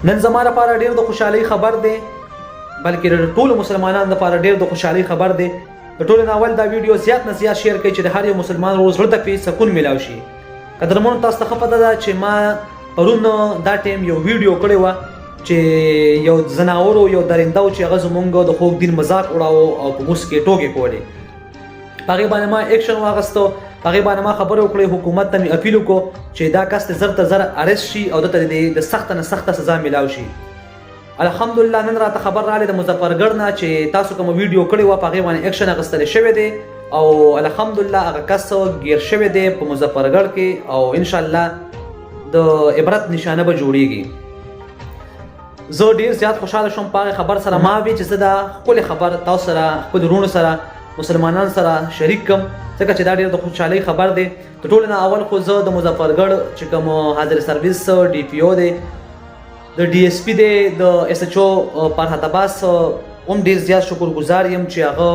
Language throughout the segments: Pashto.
نن زما لپاره ډېر د خوشحالۍ خبر دی، بلکې د ټولو مسلمانانو لپاره ډېر د خوشحالۍ خبر دی. د ټولو نه اول دا ویډیو زیات نه زیات شیر کړئ چې د هر یو مسلمان ورو زړه ته پرې سکون میلاو شي. قدرمنو تاسو ته ښه پته ده چې ما پرون دا ټایم یو ویډیو کړې وه چې یو ځناورو یو درنده و چې هغه زمونږ د خوږ دین مزاق وړاوه او په موس کې ټوکې کولې. په هغې باندې ما ایکشن واخیستو، په هغې باندې ما خبرې وکړې، حکومت ته مې اپیل وکړو چې دا کس ته زر ته زر ارست شي او دته د سخته نه سخته سزا میلاو شي. الحمدلله نن راته خبر راغلی د مظفرګړ نه چې تاسو کومه ویډیو کړې وه په هغې باندې ایکشن اخیستلی شوی دی او الحمدلله هغه کس ګیر شوی دی په مظفرګړ کې او انشاءالله د عبرت نشانه به جوړیږي. زه ډېر زیات خوشحاله شوم په هغې خبر سره. ما وی چې زه دا ښکلې خبر تاسو سره خپلو وروڼو سره مسلمانانو سره شریک کړم ځکه چې دا ډېر د خوشحالۍ خبر دی. د ټولو نه اول خو زه د مظفرګړ چې کوم حاضر سرویس ډي پي او دی، د ډي اس پي دی، د ایس ایچ او فرحت عباس هم ډېر زیات شکرګزار یم چې هغه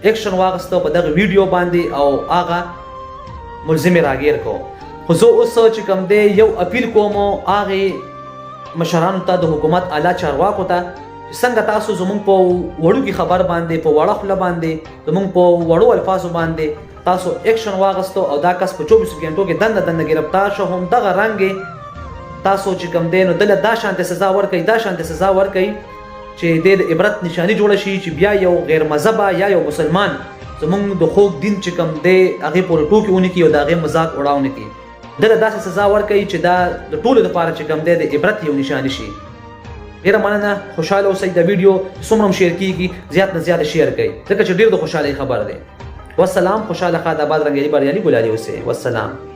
ایکشن واخیسته په دغه ویډیو باندې او هغه ملزم یې راګیر کړو. خو زه اوس چې کوم دی یو اپیل کوم هغې مشرانو ته، د حکومت اعلی چارواکو ته چې څنګه تاسو زمونږ په وړوکي خبر باندې، په وړه خوله باندې، زمونږ په وړو الفاظو باندې تاسو ایکشن واخیستو او دا کس په 24 غنټو کې دنده ګرفتار شو. همدغه رنګې تاسو چې کوم دی نو دله دا شانتې سزا ورکوئ، دا شانتې سزا ورکوئ چې د عبرت نشاني جوړه شي چې بیا یو غیر مذهبه یا یو مسلمان زمونږ د خوږ دین چې کوم دی هغې پورې ټوکې ونه کړي او د هغې مذاق وړاو نه کړي. دله داسې سزا ورکوي چې دا د ټولو دپاره چې کوم دی د عبرت یو نشاني شي. ډېره مننه، خوشحاله اوسئ. د ویډیو څومره هم شیر کېږي زیات نه زیاته شیر کوئ ځکه چې ډېر د خوشحالۍ خبر دی. والسلام. خوشحاله ښاد آباد رنګیلي بریالي ګلالي اوسئ. والسلام.